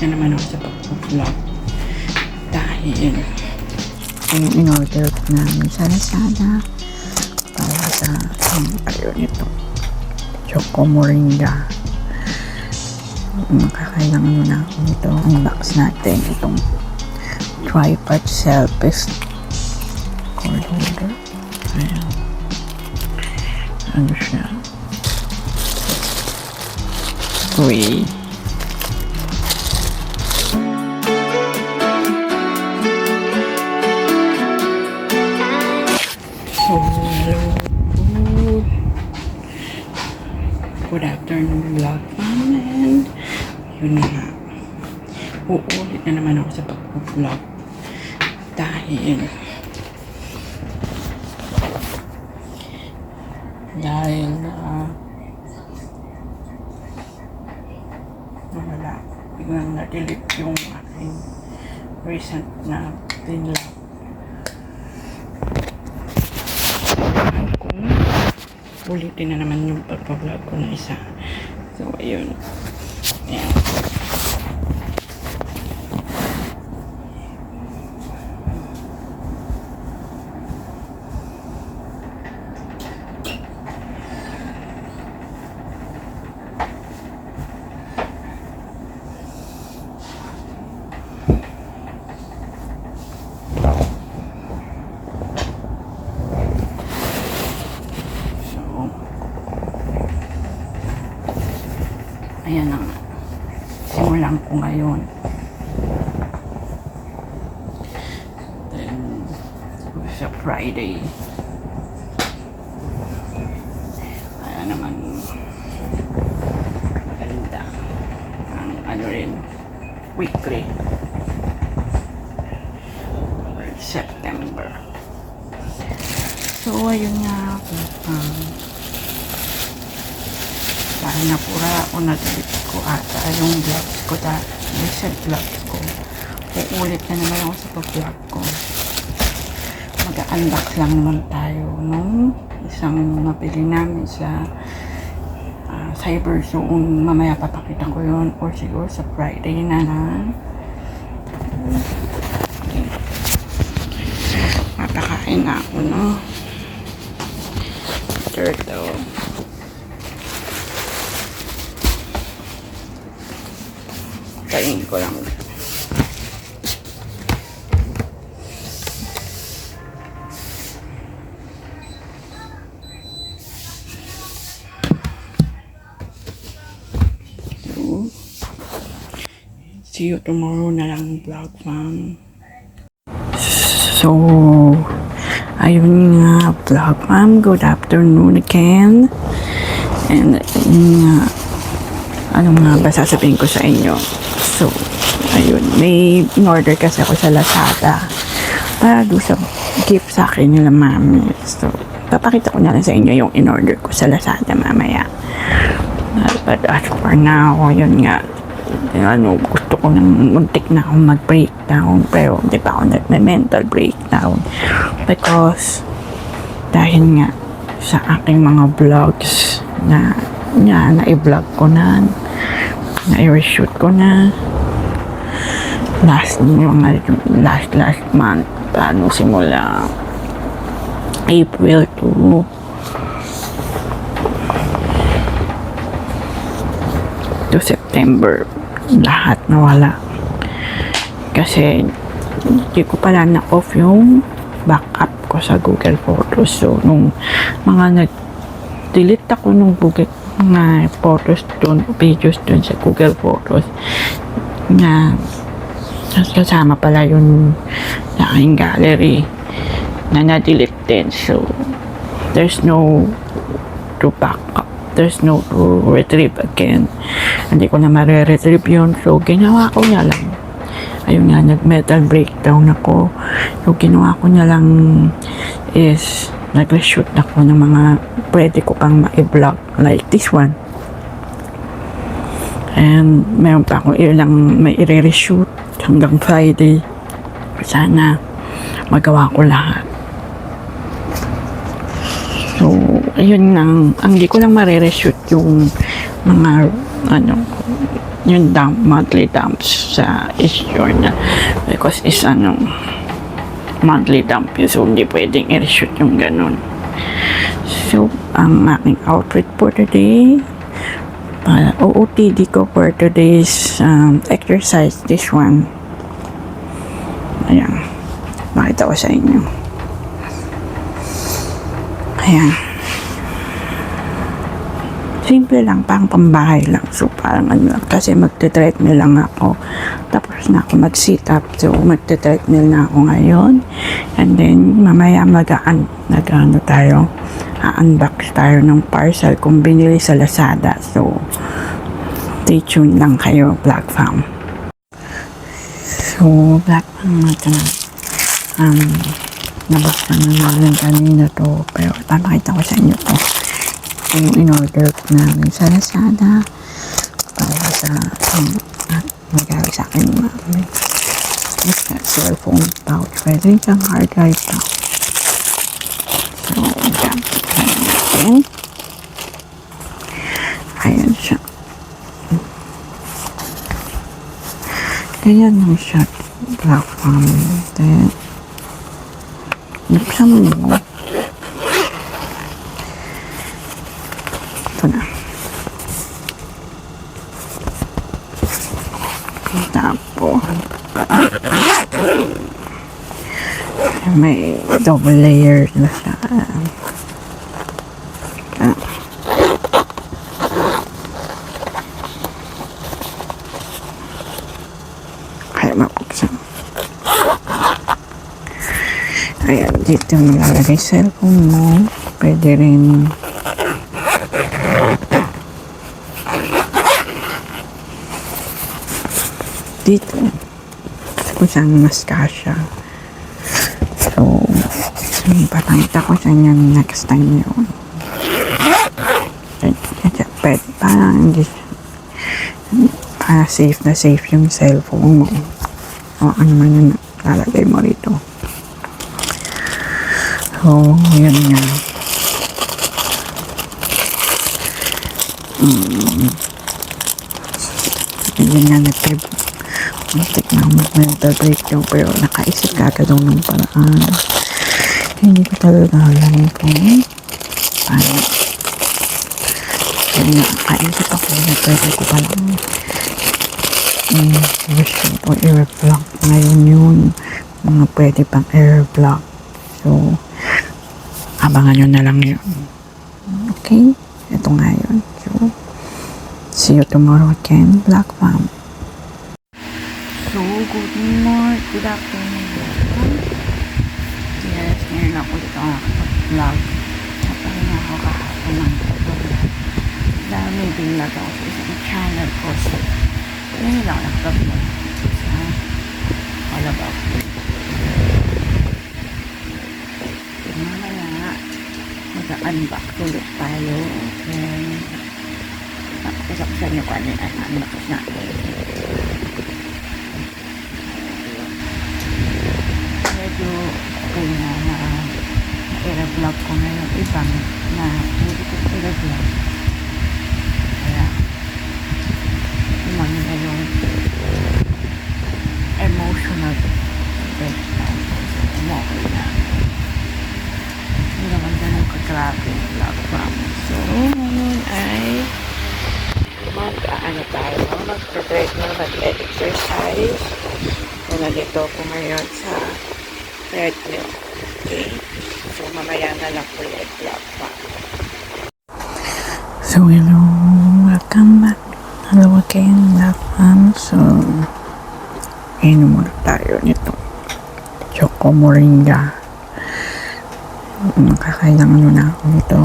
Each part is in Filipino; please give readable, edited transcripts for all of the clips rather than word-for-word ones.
na naman ako sa pag-vlog dahil yung in-order ko namin sa Lazada para sa ayun ito Choco Moringa. Makakailangan mo na ako nito. Unbox natin itong tripod selfies cord holder. Ayan, ano siya, free. Good afternoon vlog namin. Yun na nga. Uulit na naman ako sa pag-vlog dahil nawala. Biglang na-delete yung aking recent na pinlog. Ulitin na naman yung pagpa-vlog ko na isa. So, ayun. Ayan. Ayan na nga. Simulan ko ngayon. Then, sa Friday. Ayan naman. Maganda. Ang ano rin. Weekly. September. So, ayun nga. Dahil napura ako, na-delete ko ata yung vlogs ko, recent vlogs ko. Uulit na naman ako sa vlog ko. Mag-unbox lang naman tayo nung isang mabili namin sa Cyber Zone. Mamaya papakita ko yun or siguro sa Friday na lang. Mapakain na ako, no? Turtle. Kainin ko lang. So, see you tomorrow na lang vlog, fam. So, ayun nga vlog, fam. Good afternoon again. And ano nga ba sasabihin ko sa inyo? So, ayun, may in-order kasi ako sa Lazada para doon sa gift sa akin nila mami. So, papakita ko na lang sa inyo yung in-order ko sa Lazada mamaya. But as for now, yun nga, gusto ko nang muntik na akong mag-breakdown, pero hindi pa ako nag-mental breakdown because dahil nga sa aking mga vlogs na i-vlog ko na i-reshoot ko na last month, paano simula April to September, lahat nawala kasi hindi ko pala na-off yung backup ko sa Google Photos. So nung mga nag-delete ako nung Google mga photos doon, videos doon sa Google Photos na kasama pala yung sa aking gallery na na-delete din. So there's no to back up, there's no to retrieve again. Hindi ko na ma-retrieve yun. So ginawa ko na lang, ayun nga, nag-mental breakdown ako. So ginawa ko na lang is nag-reshoot ako ng mga pwede ko pang ma-vlog like this one. And meron pa akong ilang may i-reshoot hanggang Friday. Sana magawa ko lahat. So, ayun lang. Ang di ko lang ma-reshoot yung mga yung monthly dumps sa is-journal because is monthly dump yun, so hindi pwedeng i-reshoot yung ganun. So, ang aking outfit for today, OOTD ko for today's exercise, this one. Ayan. Makita ko sa inyo. Ayan. Simple lang, pang pambahay lang. So, parang kasi magte-treadmill lang ako. Tapos na ako mag-sit up. So, magte-treadmill na ako ngayon. And then, mamaya unbox tayo ng parcel kung binili sa Lazada. So, stay tuned lang kayo, Black Fam. So, Black Fam natin. Nabuksan na namin kanina to. Pero, papakita ko sa inyo to. Yung in-order ko namin sa Lazada para sa mag-awi sa akin ni mami. It's got cellphone pouch. Pwede siyang hard drive pouch. So, gamit natin. Ayan siya. Ayan lang siya. Black Fam. Then, nuksan mo. Ito na. Tapos, may double layer na siya. Kaya mapuksan. Ayan, dito nilalagay cellphone mo. Pwede rin dito kung saan mas kasya. So, papakita ko sa inyo next time yun. Pwede parang hindi para safe na safe yung cellphone mo. O ano man yung lalagay mo rito. So, yun nga. Yun nga muntik na mental breakdown pero nakaisip ka daw ng paraan. Hindi ko talaga alam kung paano. Kaya nakaisip ako na pwede ko palang wish ko air block ngayon yun. Mga pwede pang air block. So, abangan nyo na lang yun. Okay? Ito nga yun. So, see you tomorrow again, Black Fam. So, good afternoon. Yes, ngayon ako dito nakapag-vlog. Naparin ako kahapon ng vlog. Dami binlog ako sa isang channel ko. So, ngayon lang nakapag-vlog. All about it. Mamaya, mag-unbox ulit tayo. And, nakapasaksan nyo kung ano yung unbox natin. Medyo okay na i-vlog ko ngayon ibang na hindi ko i-vlog. Kaya umano na yung emotional breakdown. Okay na. Hindi naman ganun kagrabe yung vlog from. So, ngayon ay mag-exercise. So, nandito ako ngayon sa treadmill. Okay. So, mamaya na lang ulit vlog pa. So, hello. Welcome back. Hello again, Black Fam. So, inom muna tayo nito. Choco Moringa. Nakakailang ano na ako nito.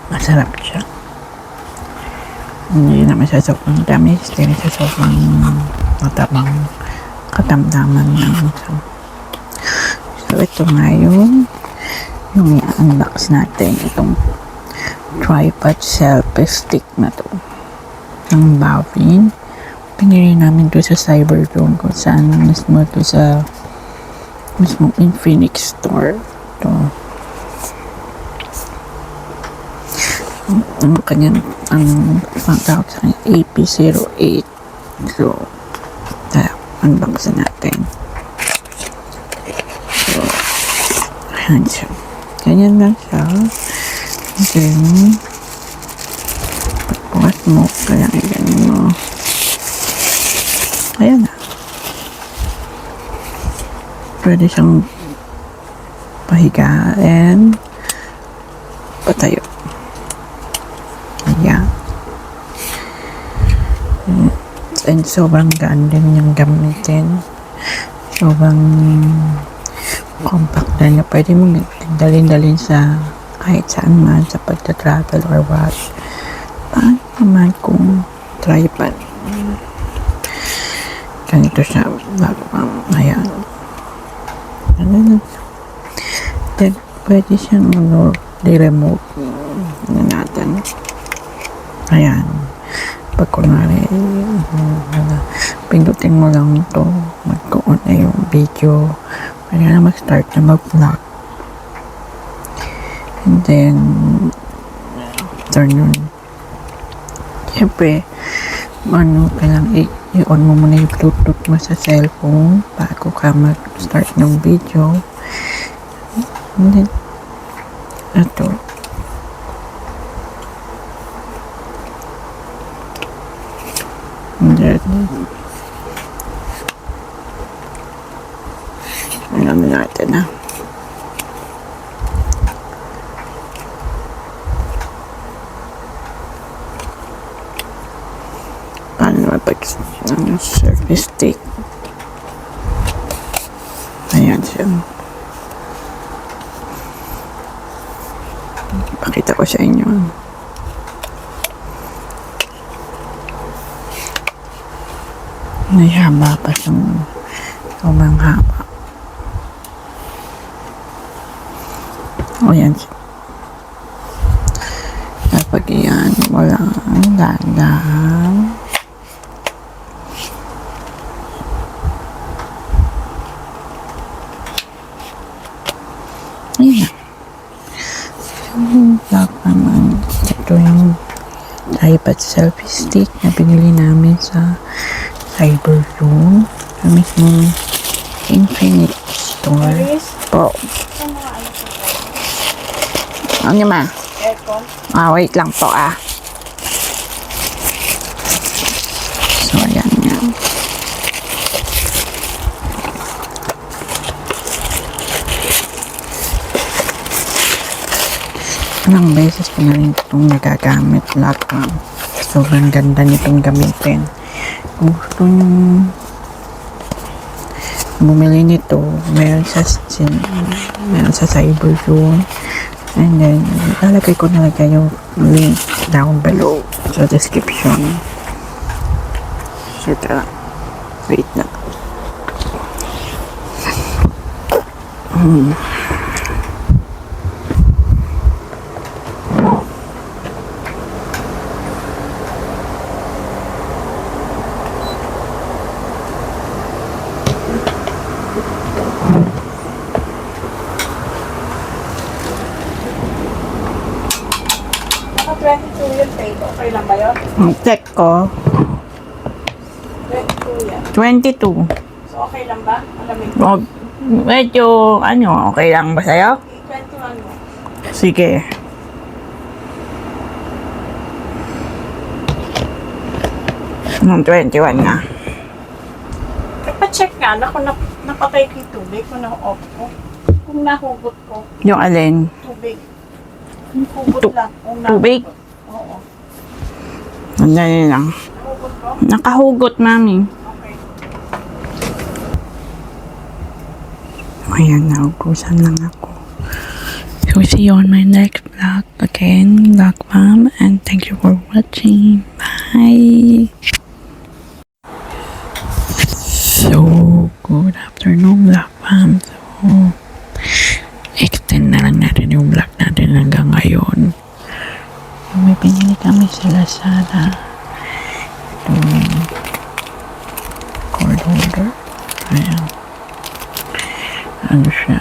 Masarap siya. Hindi naman sa sobrang tamis, hindi sa sobrang matabang katamdaman ng isang. So, ito nga yung i-unbox natin, itong tripod selfie stick na to ng Bavin. Pinili namin to sa Cyberdome kung saan mismo to sa Mismo Infinix Store. Ito. Ang kanyang, ang tawag sa kanya, AP08. So, unbox natin. So, ayan siya. Ganyan lang siya. And then, pagbukas mo, kaya ganyan mo. Ayan na. Pwede siyang pahiga and patayo. Ayan. And sobrang gaan din yung gamitin. Sobrang compact din na pwede mo dalhin-dalhin sa kahit saan man sa pagta-travel or what. Paano naman kung tripod? Ganito siya. Ayan. Then, pwede siyang di-remote. Ano natin. Ayan. Pag kunwari, pindutin mo lang ito, mag-on na yung video, pwede na mag-start na mag-vlog. And then, turn yun. Siyempre, kailangan i-on mo muna yung Bluetooth mo sa cellphone bago ka mag-start ng video. And then, ito. And then, alam natin na. Paano surface stick. Ayan siya. Pakita ko sa inyo. May haba pa siyang sobrang haba. O yan siya. Kapag yan, walang dahan-dahan. Ayan. Yung vlog naman, ito yung tripod selfie stick na binili namin sa Cyberzone. Sa mismong Infinix Store. Po. Ano ma? Aircon. Wait lang po So, ayan nga. Ilang beses ko na rin itong nagagamit laptop. Sobrang ganda nitong gamitin. Kung gusto nyo bumili nito, meron sa Cyberzone. And then, lalagay ko na yung link down below sa description. So, tara. Wait na. Naka 22 yun, Faith. Okay lang ba yun? Check ko. 22 yan. 22. So, okay lang ba? Alamig. Medyo, okay lang ba sa'yo? 21 mo. Sige. Nung 21 na. Ipa-check nga na kung napatay ko yung tubig, kung na-off ko. Kung nahugot ko, Yung alin? tubig. Yung hugot lang. Kung Tubig? nahugot. Oo. Andali lang. Nahugot ko? Nakahugot, mami. Okay. Ayan, naugusan lang ako. So, see you on my next vlog again, Vlog Mom, and thank you for watching. Bye! So, good afternoon, Vlog Mom. So, extend na lang natin yung vlog natin hanggang ngayon. May pinili kami sa Lazada. Itong cord holder. Ayan. Ano siya?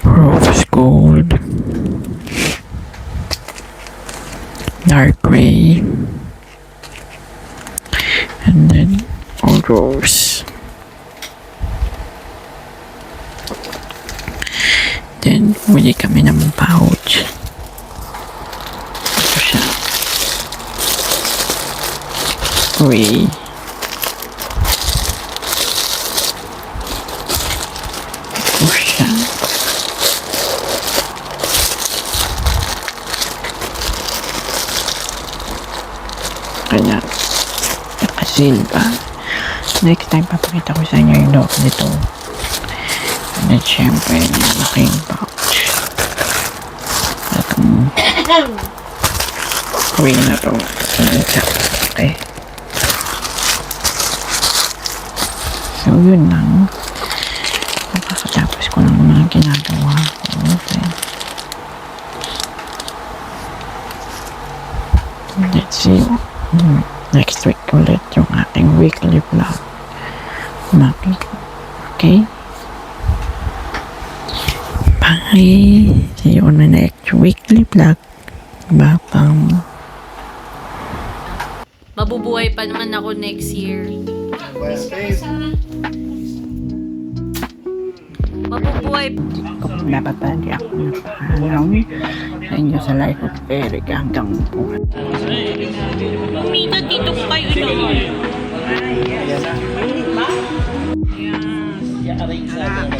Rose gold. Dark gray. And then all rose. Then, bumili kami ng pouch. Ito siya. Gray. Ito siya. Kanya. Nakasilba. Next time, papakita ko sa inyo yung loob nito. And then, syempre, yung malaking pouch. At gray na to. Okay. So, yun lang. Nakakatapos ko ng mga ginagawa ko. Okay. Let's see. Next week ulit yung ating weekly vlog. Okay? Bye! See you on the next weekly vlog. Bye-bye. Mabubuhay pa naman ako next year. Mabubuhay. Kung napapali ako ng pahalaw sa inyo sa life of Eric hanggang po. Umita dito ko kayo naman. Yeah, arrange natin.